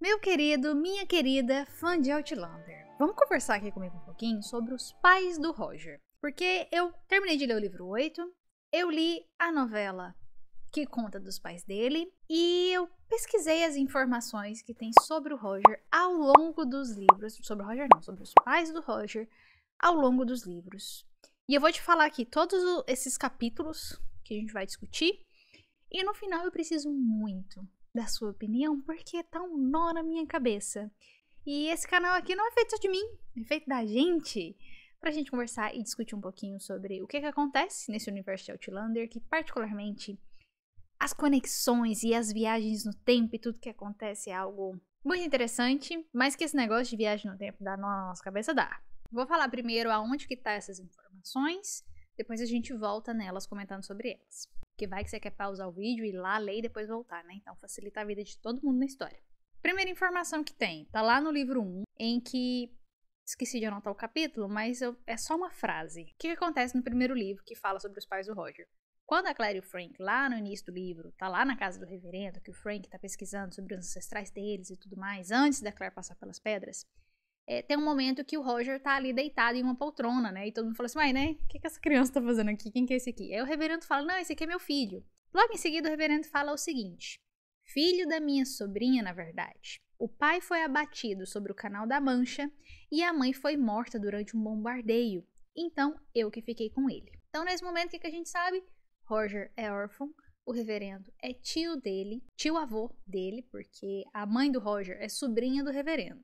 Meu querido, minha querida fã de Outlander, vamos conversar aqui comigo um pouquinho sobre os pais do Roger. Porque eu terminei de ler o livro 8, eu li a novela que conta dos pais dele e eu pesquisei as informações que tem sobre o Roger ao longo dos livros. Sobre o Roger não, sobre os pais do Roger ao longo dos livros. E eu vou te falar aqui todos esses capítulos que a gente vai discutir. E no final eu preciso muito da sua opinião, porque tá um nó na minha cabeça. E esse canal aqui não é feito só de mim, é feito da gente. Pra gente conversar e discutir um pouquinho sobre o que acontece nesse universo de Outlander, que particularmente as conexões e as viagens no tempo e tudo que acontece é algo muito interessante, mas que esse negócio de viagem no tempo dá nó na nossa cabeça, dá. Vou falar primeiro aonde que tá essas informações, depois a gente volta nelas comentando sobre elas. Porque vai que você quer pausar o vídeo, ir lá, ler e depois voltar, né? Então facilita a vida de todo mundo na história. Primeira informação que tem, tá lá no livro 1, em que... Esqueci de anotar o capítulo, mas é só uma frase. O que acontece no primeiro livro que fala sobre os pais do Roger? Quando a Claire e o Frank, lá no início do livro, tá lá na casa do reverendo, que o Frank tá pesquisando sobre os ancestrais deles e tudo mais, antes da Claire passar pelas pedras, tem um momento que o Roger tá ali deitado em uma poltrona, né? E todo mundo fala assim, mas, né? O que essa criança tá fazendo aqui? Quem que é esse aqui? Aí o reverendo fala, não, esse aqui é meu filho. Logo em seguida, o reverendo fala o seguinte, filho da minha sobrinha, na verdade. O pai foi abatido sobre o Canal da Mancha e a mãe foi morta durante um bombardeio. Então, eu que fiquei com ele. Então, nesse momento, o que a gente sabe? Roger é órfão, o reverendo é tio dele, tio-avô dele, porque a mãe do Roger é sobrinha do reverendo.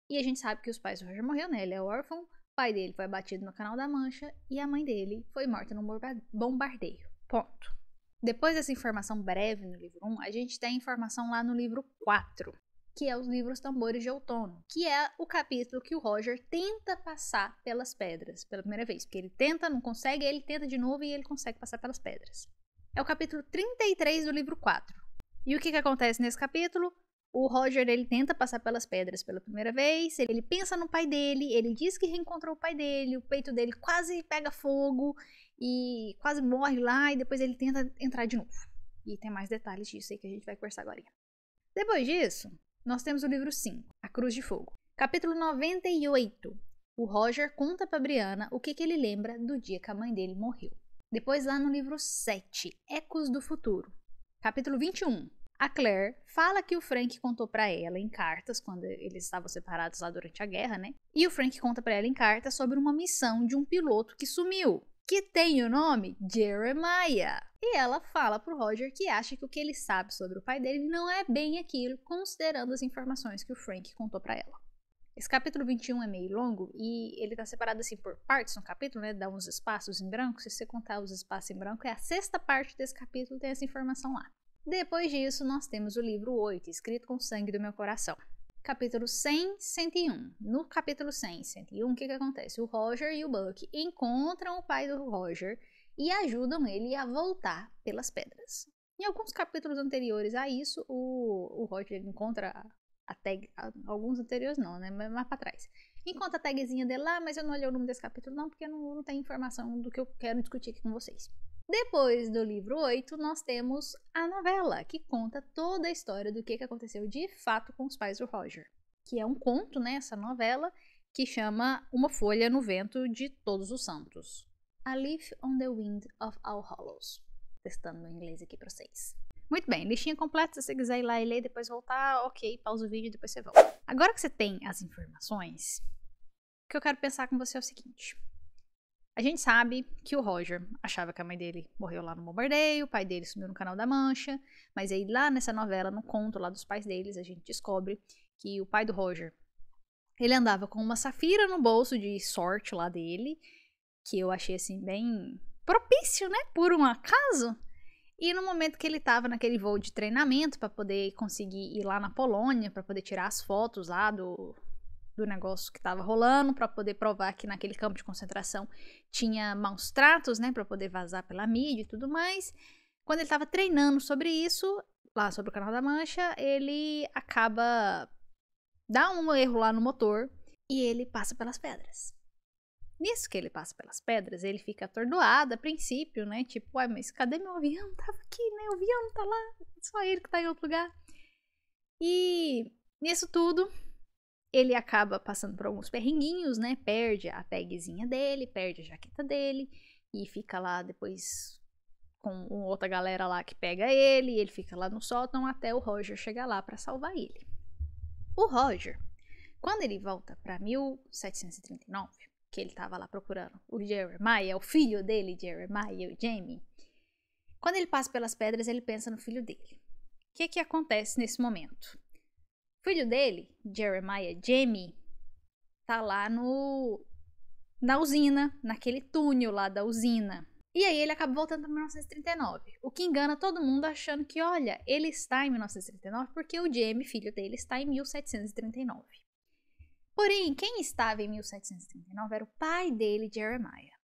E a gente sabe que os pais do Roger morreram, né? Ele é órfão, o pai dele foi abatido no Canal da Mancha e a mãe dele foi morta num bombardeio. Ponto. Depois dessa informação breve no livro 1, a gente tem a informação lá no livro 4, que é os livros Tambores de Outono, que é o capítulo que o Roger tenta passar pelas pedras pela primeira vez, porque ele tenta, não consegue, ele tenta de novo e ele consegue passar pelas pedras. É o capítulo 33 do livro 4. E o que acontece nesse capítulo? O Roger, ele tenta passar pelas pedras pela primeira vez, ele pensa no pai dele, ele diz que reencontrou o pai dele, o peito dele quase pega fogo e quase morre lá, e depois ele tenta entrar de novo. E tem mais detalhes disso aí que a gente vai conversar agora. Depois disso, nós temos o livro 5, A Cruz de Fogo. Capítulo 98. O Roger conta pra Brianna o que ele lembra do dia que a mãe dele morreu. Depois lá no livro 7, Ecos do Futuro. Capítulo 21. A Claire fala que o Frank contou pra ela em cartas, quando eles estavam separados lá durante a guerra, né? E o Frank conta pra ela em cartas sobre uma missão de um piloto que sumiu, que tem o nome Jeremiah. E ela fala pro Roger que acha que o que ele sabe sobre o pai dele não é bem aquilo, considerando as informações que o Frank contou pra ela. Esse capítulo 21 é meio longo e ele tá separado assim por partes no capítulo, né? Dá uns espaços em branco. Se você contar os espaços em branco, é a sexta parte desse capítulo, tem essa informação lá. Depois disso, nós temos o livro 8, Escrito com Sangue do Meu Coração. Capítulo 100, 101. No capítulo 100 e 101, o que acontece? O Roger e o Buck encontram o pai do Roger e ajudam ele a voltar pelas pedras. Em alguns capítulos anteriores a isso, o Roger encontra a tag, alguns anteriores não, né, mas mais pra trás. Encontra a tagzinha dele lá, mas eu não olhei o nome desse capítulo não, porque não tem informação do que eu quero discutir aqui com vocês. Depois do livro 8, nós temos a novela, que conta toda a história do que aconteceu de fato com os pais do Roger. Que é um conto, né, essa novela, que chama Uma Folha no Vento de Todos os Santos. A Leaf on the Wind of All Hallows. Testando no inglês aqui pra vocês. Muito bem, listinha completa, se você quiser ir lá e ler, depois voltar, ok, pausa o vídeo e depois você volta. Agora que você tem as informações, o que eu quero pensar com você é o seguinte. A gente sabe que o Roger achava que a mãe dele morreu lá no bombardeio, o pai dele sumiu no Canal da Mancha, mas aí lá nessa novela, no conto lá dos pais deles, a gente descobre que o pai do Roger, ele andava com uma safira no bolso de sorte lá dele, que eu achei assim bem propício, né, por um acaso. E no momento que ele tava naquele voo de treinamento para poder conseguir ir lá na Polônia, para poder tirar as fotos lá do negócio que estava rolando, para poder provar que naquele campo de concentração tinha maus tratos, né, para poder vazar pela mídia e tudo mais. Quando ele estava treinando sobre isso, lá sobre o Canal da Mancha, ele acaba dá um erro lá no motor e ele passa pelas pedras. Nisso que ele passa pelas pedras, ele fica atordoado a princípio, né? Tipo, uai, mas cadê meu avião? Tava aqui, né? O avião tá lá, só ele que tá em outro lugar. E Nisso tudo, ele acaba passando por alguns perrenguinhos, né? Perde a tagzinha dele, perde a jaqueta dele e fica lá depois com outra galera lá que pega ele fica lá no sótão até o Roger chegar lá pra salvar ele. O Roger, quando ele volta pra 1739, que ele tava lá procurando o Jeremiah, o filho dele, Jeremiah, o Jamie, quando ele passa pelas pedras, ele pensa no filho dele. O que acontece nesse momento? O filho dele, Jeremiah, Jamie, tá lá na usina, naquele túnel lá da usina. E aí ele acaba voltando para 1939, o que engana todo mundo achando que, olha, ele está em 1939 porque o Jamie, filho dele, está em 1739. Porém, quem estava em 1739 era o pai dele, Jeremiah.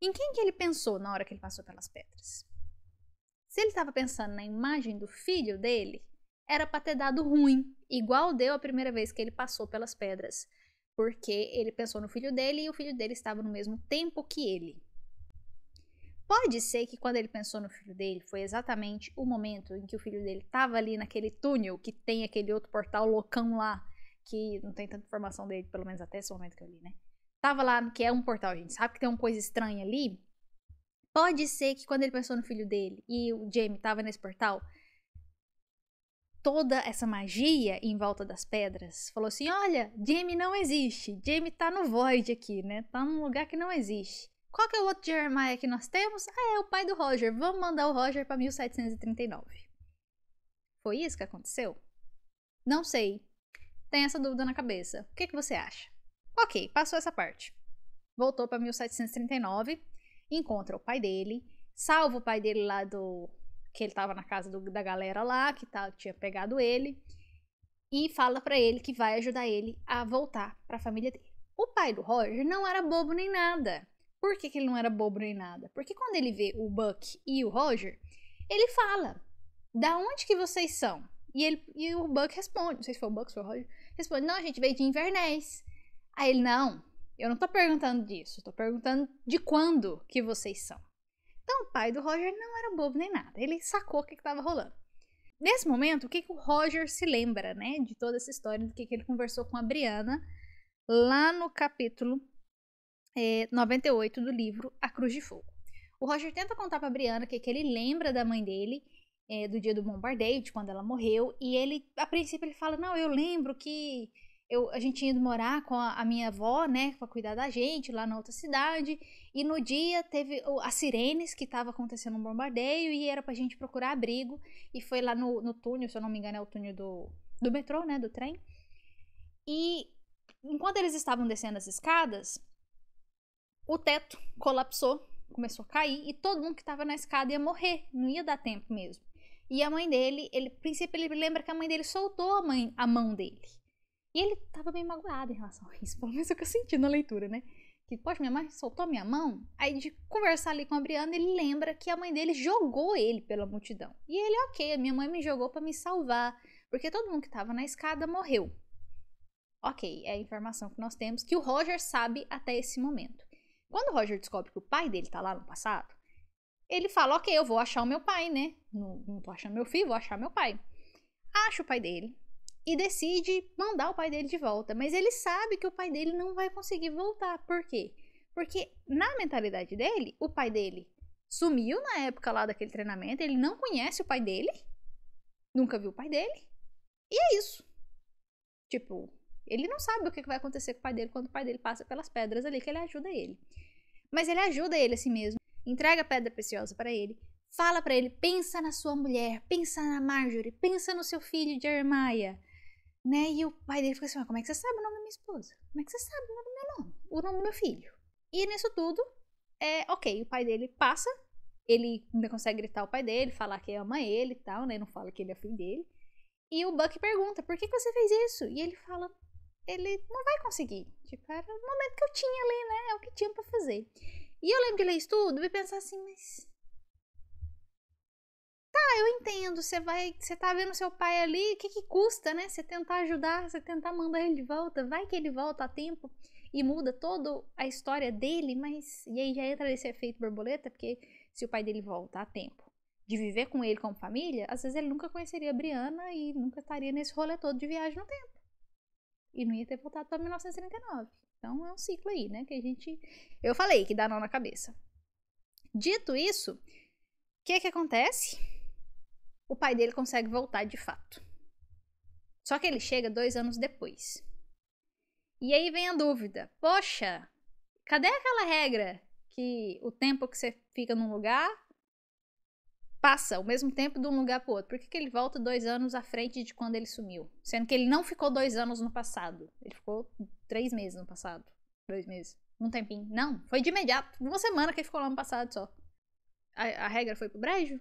Em quem que ele pensou na hora que ele passou pelas pedras? Se ele estava pensando na imagem do filho dele, era para ter dado ruim, igual deu a primeira vez que ele passou pelas pedras, porque ele pensou no filho dele e o filho dele estava no mesmo tempo que ele. Pode ser que quando ele pensou no filho dele, foi exatamente o momento em que o filho dele estava ali naquele túnel, que tem aquele outro portal loucão lá, que não tem tanta informação dele, pelo menos até esse momento que eu li, né? Tava lá, que é um portal, a gente sabe que tem uma coisa estranha ali. Pode ser que quando ele pensou no filho dele e o Jamie tava nesse portal, toda essa magia em volta das pedras falou assim, olha, Jamie não existe, Jamie tá no Void aqui, né? Tá num lugar que não existe. Qual que é o outro Jeremiah que nós temos? Ah, é o pai do Roger. Vamos mandar o Roger para 1739. Foi isso que aconteceu? Não sei. Tem essa dúvida na cabeça. O que você acha? Ok, passou essa parte. Voltou para 1739, encontra o pai dele, salva o pai dele lá que ele tava na casa da galera lá, que tinha pegado ele, e fala para ele que vai ajudar ele a voltar para a família dele. O pai do Roger não era bobo nem nada. Por que ele não era bobo nem nada? Porque quando ele vê o Buck e o Roger, ele fala, da onde que vocês são? E o Buck responde, não sei se foi o Buck ou se foi o Roger, responde, não, a gente veio de Inverness. Aí ele, não, eu não tô perguntando disso, tô perguntando de quando que vocês são. Então o pai do Roger não era bobo nem nada, ele sacou o que tava rolando. Nesse momento, o que o Roger se lembra, né, de toda essa história, do que ele conversou com a Brianna, lá no capítulo 98 do livro A Cruz de Fogo. O Roger tenta contar pra Brianna que ele lembra da mãe dele, do dia do bombardeio, de quando ela morreu, e ele, a princípio, ele fala, não, eu lembro que a gente tinha ido morar com a minha avó, né, pra cuidar da gente, lá na outra cidade, e no dia teve as sirenes que tava acontecendo um bombardeio, e era pra gente procurar abrigo, e foi lá no túnel, se eu não me engano é o túnel do metrô, né, do trem, e enquanto eles estavam descendo as escadas, o teto colapsou, começou a cair, e todo mundo que estava na escada ia morrer, não ia dar tempo mesmo. E a mãe dele, a princípio ele lembra que a mãe dele soltou a mão dele. E ele tava bem magoado em relação a isso, pelo menos é o que eu senti na leitura, né? Que, poxa, minha mãe soltou minha mão. Aí de conversar ali com a Brianna, ele lembra que a mãe dele jogou ele pela multidão. E ele, ok, minha mãe me jogou pra me salvar, porque todo mundo que tava na escada morreu. Ok, é a informação que nós temos, que o Roger sabe até esse momento. Quando o Roger descobre que o pai dele tá lá no passado, ele fala, ok, eu vou achar o meu pai, né? Não tô achando meu filho, vou achar meu pai. Acha o pai dele e decide mandar o pai dele de volta. Mas ele sabe que o pai dele não vai conseguir voltar. Por quê? Porque na mentalidade dele, o pai dele sumiu na época lá daquele treinamento, ele não conhece o pai dele, nunca viu o pai dele, e é isso. Tipo, ele não sabe o que vai acontecer com o pai dele quando o pai dele passa pelas pedras ali, que ele ajuda ele. Mas ele ajuda ele assim mesmo, entrega a pedra preciosa para ele, fala para ele, pensa na sua mulher, pensa na Marjorie, pensa no seu filho Jeremiah, né? E o pai dele fica assim, como é que você sabe o nome da minha esposa? Como é que você sabe o nome do meu nome? O nome do meu filho? E nisso tudo, ok, o pai dele passa, ele ainda consegue gritar o pai dele, falar que ama ele e tal, né? Não fala que ele é filho dele. E o Buck pergunta, por que você fez isso? E ele fala, ele não vai conseguir. Tipo, era o momento que eu tinha ali, né? É o que tinha pra fazer. E eu lembro de ler isso tudo e pensar assim, mas... Tá, eu entendo, você tá vendo seu pai ali, o que custa, né? Você tentar ajudar, você tentar mandar ele de volta, vai que ele volta a tempo e muda toda a história dele, mas... E aí já entra esse efeito borboleta, porque se o pai dele volta a tempo, de viver com ele como família, às vezes ele nunca conheceria a Brianna e nunca estaria nesse rolê todo de viagem no tempo. E não ia ter voltado para 1939. Então é um ciclo aí, né? Que a gente... Eu falei que dá nó na cabeça. Dito isso, o que acontece? O pai dele consegue voltar de fato. Só que ele chega 2 anos depois. E aí vem a dúvida. Poxa, cadê aquela regra que o tempo que você fica num lugar passa o mesmo tempo de um lugar pro outro? Por que ele volta 2 anos à frente de quando ele sumiu? Sendo que ele não ficou 2 anos no passado. Ele ficou 3 meses no passado. 2 meses. Um tempinho. Não, foi de imediato. 1 semana que ele ficou lá no passado só. A regra foi pro brejo?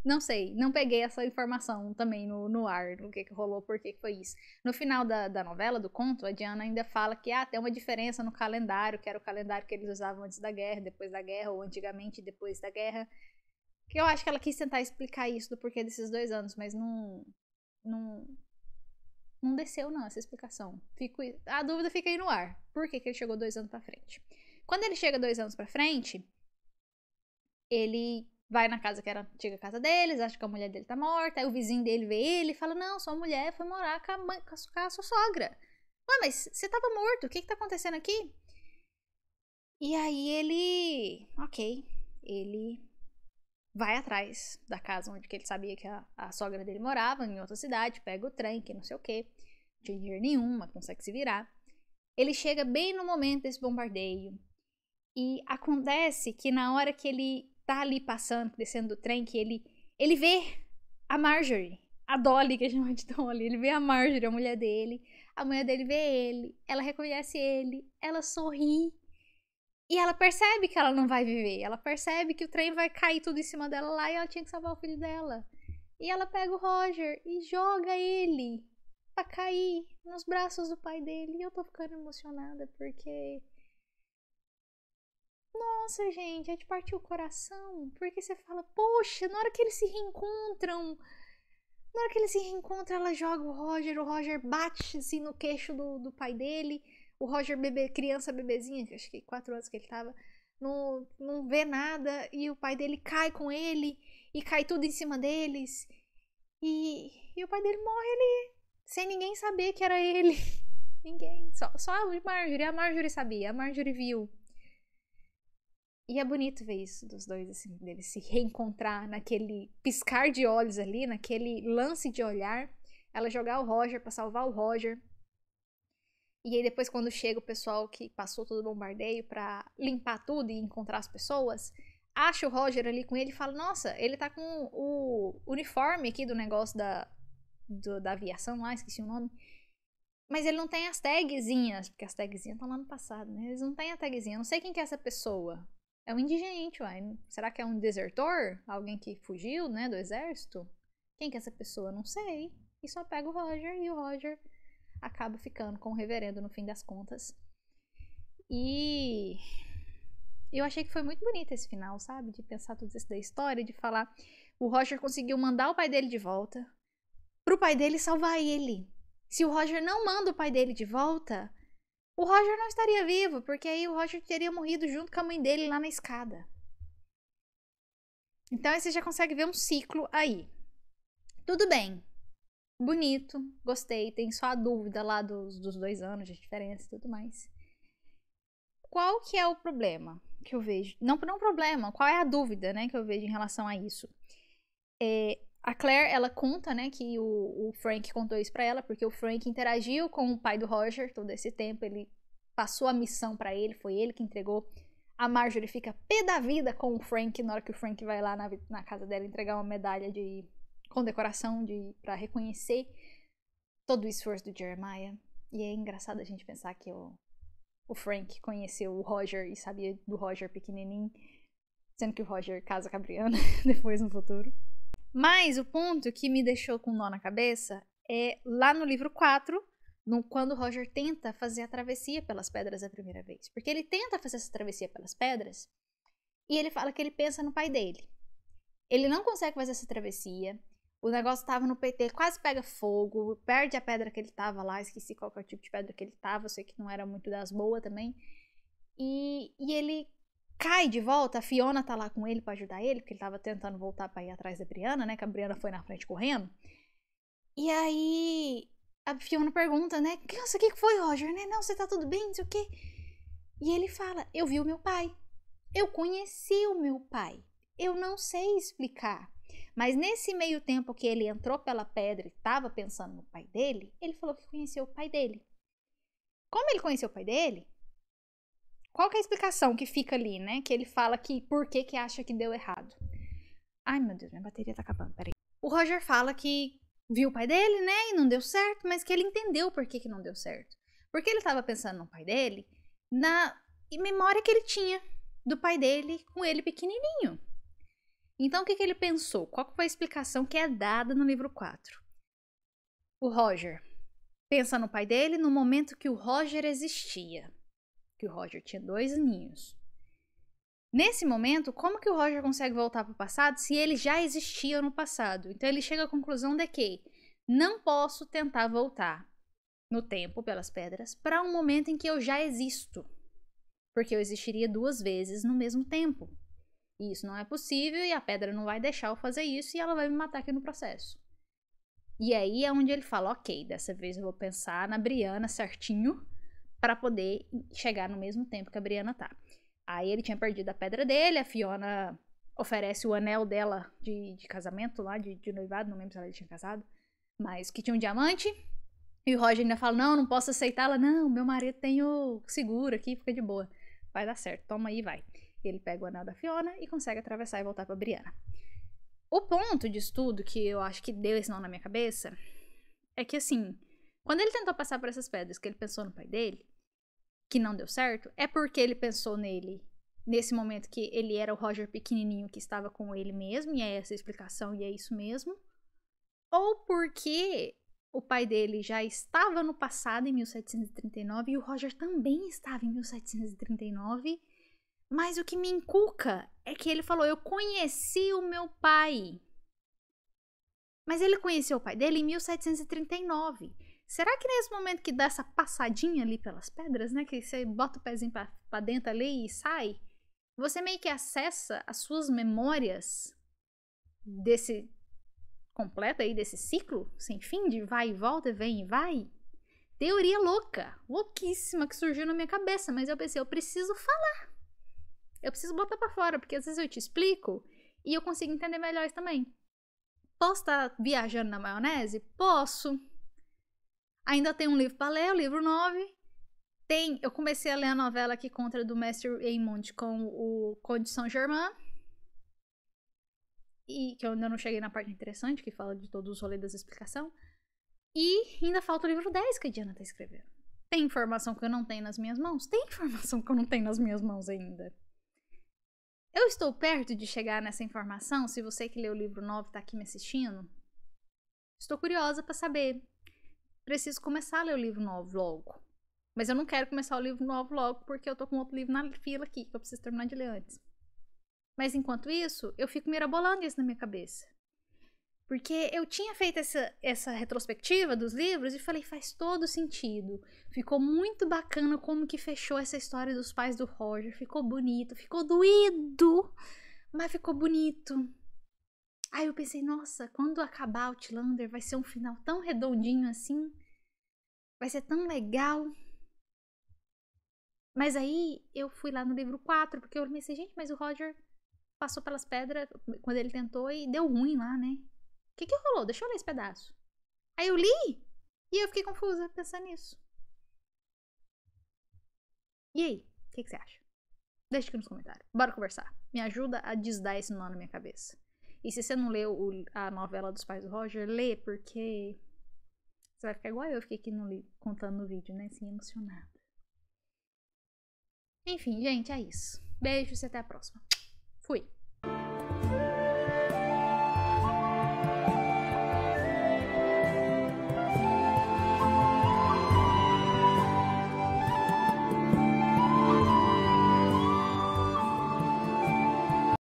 Não sei, não peguei essa informação também no ar, no que rolou, por que foi isso. No final da novela, do conto, a Diana ainda fala que tem uma diferença no calendário, que era o calendário que eles usavam antes da guerra, depois da guerra, ou antigamente depois da guerra. Que eu acho que ela quis tentar explicar isso do porquê desses 2 anos, mas não desceu não essa explicação. A dúvida fica aí no ar. Por que ele chegou 2 anos pra frente? Quando ele chega 2 anos pra frente, ele vai na casa que era a antiga casa deles, acha que a mulher dele tá morta, aí o vizinho dele vê ele e fala, não, sua mulher foi morar com a sua sogra. Ué, mas você tava morto, o que tá acontecendo aqui? E aí ele vai atrás da casa onde ele sabia que a sogra dele morava, em outra cidade, pega o trem, que não sei o que, não tinha dinheiro nenhum, mas consegue se virar. Ele chega bem no momento desse bombardeio, e acontece que na hora que ele tá ali passando, descendo do trem, que ele vê a Marjorie, a Dolly, que a gente chama de Dolly, ele vê a Marjorie, a mulher dele vê ele, ela reconhece ele, ela sorri, e ela percebe que ela não vai viver, ela percebe que o trem vai cair tudo em cima dela lá, e ela tinha que salvar o filho dela. E ela pega o Roger e joga ele pra cair nos braços do pai dele, e eu tô ficando emocionada, porque... Nossa, gente, é de partir o coração. Porque você fala, poxa, na hora que eles se reencontram, ela joga o Roger bate assim no queixo do pai dele. O Roger, criança bebezinha, acho que 4 anos que ele tava, não vê nada. E o pai dele cai com ele, e cai tudo em cima deles. E o pai dele morre ali, sem ninguém saber que era ele. Ninguém, só a Marjorie sabia, a Marjorie viu. E é bonito ver isso dos dois, assim, deles se reencontrar naquele piscar de olhos ali, naquele lance de olhar. Ela jogar o Roger pra salvar o Roger. E aí depois quando chega o pessoal que passou todo o bombardeio pra limpar tudo e encontrar as pessoas, acha o Roger ali com ele e fala, nossa, ele tá com o uniforme aqui do negócio da aviação lá, esqueci o nome. Mas ele não tem as tagzinhas, porque as tagzinhas estão lá no passado, né? Eles não têm a tagzinha, eu não sei quem que é essa pessoa. É um indigente, uai. Será que é um desertor? Alguém que fugiu, né, do exército? Quem que é essa pessoa? Não sei. E só pega o Roger, e o Roger acaba ficando com o reverendo no fim das contas. E eu achei que foi muito bonito esse final, sabe? De pensar tudo isso da história, de falar... O Roger conseguiu mandar o pai dele de volta, pro pai dele salvar ele. Se o Roger não manda o pai dele de volta... O Roger não estaria vivo, porque aí o Roger teria morrido junto com a mãe dele lá na escada. Então aí você já consegue ver um ciclo aí. Tudo bem. Bonito, gostei, tem só a dúvida lá dos 2 anos de diferença e tudo mais. Qual que é o problema que eu vejo? Não problema, qual é a dúvida, né, que eu vejo em relação a isso? A Claire, ela conta, né, que o Frank contou isso pra ela, porque o Frank interagiu com o pai do Roger todo esse tempo, ele passou a missão pra ele, foi ele que entregou. A Marjorie fica pé da vida com o Frank, na hora que o Frank vai lá na casa dela entregar uma medalha de condecoração pra reconhecer todo o esforço do Jeremiah. E é engraçado a gente pensar que o Frank conheceu o Roger e sabia do Roger pequenininho, sendo que o Roger casa com a Brianna depois no futuro. Mas o ponto que me deixou com um nó na cabeça é lá no livro 4, quando o Roger tenta fazer a travessia pelas pedras a primeira vez. Porque ele tenta fazer essa travessia pelas pedras e ele fala que ele pensa no pai dele. Ele não consegue fazer essa travessia, o negócio tava no peito dele, quase pega fogo, perde a pedra que ele tava lá, esqueci qual que é o tipo de pedra que ele tava, eu sei que não era muito das boas também. E ele cai de volta, a Fiona tá lá com ele pra ajudar ele, porque ele tava tentando voltar pra ir atrás da Brianna, né? Que a Brianna foi na frente correndo. E aí a Fiona pergunta, né? Nossa, o que foi, Roger? Né? Não, você tá tudo bem, não sei o quê. E ele fala, eu vi o meu pai. Eu conheci o meu pai. Eu não sei explicar. Mas nesse meio tempo que ele entrou pela pedra e estava pensando no pai dele, ele falou que conheceu o pai dele. Como ele conheceu o pai dele, qual que é a explicação que fica ali, né? Que ele fala que por que acha que deu errado. Ai, meu Deus, minha bateria tá acabando, peraí. O Roger fala que viu o pai dele, né? E não deu certo, mas que ele entendeu por que não deu certo. Porque ele estava pensando no pai dele na memória que ele tinha do pai dele com ele pequenininho. Então, o que ele pensou? Qual foi a explicação que é dada no livro 4? O Roger pensa no pai dele no momento que o Roger existia. Que o Roger tinha 2 aninhos. Nesse momento, como que o Roger consegue voltar para o passado se ele já existia no passado? Então, ele chega à conclusão de que não posso tentar voltar no tempo, pelas pedras, para um momento em que eu já existo. Porque eu existiria 2 vezes no mesmo tempo. E isso não é possível e a pedra não vai deixar eu fazer isso e ela vai me matar aqui no processo. E aí é onde ele fala, ok, dessa vez eu vou pensar na Brianna certinho para poder chegar no mesmo tempo que a Brianna tá. Aí ele tinha perdido a pedra dele, a Fiona oferece o anel dela de casamento lá, de noivado, não lembro se ela tinha casado, mas que tinha um diamante. E o Roger ainda fala, não posso aceitá-la. Não, meu marido tem o seguro aqui, fica de boa. Vai dar certo, toma aí, vai. Ele pega o anel da Fiona e consegue atravessar e voltar pra Brianna. O ponto disso tudo, que eu acho que deu esse nó na minha cabeça, é que assim, quando ele tentou passar por essas pedras, que ele pensou no pai dele, que não deu certo, é porque ele pensou nele, nesse momento que ele era o Roger pequenininho que estava com ele mesmo, e é essa a explicação, e é isso mesmo, ou porque o pai dele já estava no passado, em 1739, e o Roger também estava em 1739, mas o que me inculca é que ele falou, eu conheci o meu pai. Mas ele conheceu o pai dele em 1739. Será que nesse momento que dá essa passadinha ali pelas pedras, né? Que você bota o pezinho pra dentro ali e sai, você meio que acessa as suas memórias desse completo aí, desse ciclo sem fim, de vai e volta, vem e vai. Teoria louca, louquíssima que surgiu na minha cabeça, mas eu pensei, eu preciso falar. Eu preciso botar pra fora, porque às vezes eu te explico e eu consigo entender melhor isso também. Posso estar viajando na maionese? Posso. Ainda tem um livro pra ler, o livro 9. Eu comecei a ler a novela aqui contra do Mestre Aymond com o Conde Saint-Germain. E que eu ainda não cheguei na parte interessante, que fala de todos os rolês das explicações. E ainda falta o livro 10 que a Diana tá escrevendo. Tem informação que eu não tenho nas minhas mãos? Tem informação que eu não tenho nas minhas mãos ainda. Eu estou perto de chegar nessa informação, se você que leu o livro 9 tá aqui me assistindo. Estou curiosa para saber. Preciso começar a ler o livro 9 logo. Mas eu não quero começar o livro 9 logo, porque eu tô com outro livro na fila aqui, que eu preciso terminar de ler antes. Mas enquanto isso, eu fico mirabolando isso na minha cabeça. Porque eu tinha feito essa retrospectiva dos livros e falei, faz todo sentido. Ficou muito bacana como que fechou essa história dos pais do Roger. Ficou bonito, ficou doído, mas ficou bonito. Aí eu pensei, nossa, quando acabar Outlander vai ser um final tão redondinho assim. Vai ser tão legal. Mas aí eu fui lá no livro 4, porque eu pensei, gente, mas o Roger passou pelas pedras quando ele tentou e deu ruim lá, né? O que rolou? Deixa eu ler esse pedaço. Aí eu li e eu fiquei confusa pensando nisso. E aí? O que você acha? Deixa aqui nos comentários. Bora conversar. Me ajuda a desdar esse nó na minha cabeça. E se você não leu a novela dos pais do Roger, lê, porque você vai ficar igual eu fiquei aqui contando no vídeo, né? Assim, emocionada. Enfim, gente, é isso. Beijos e até a próxima. Fui.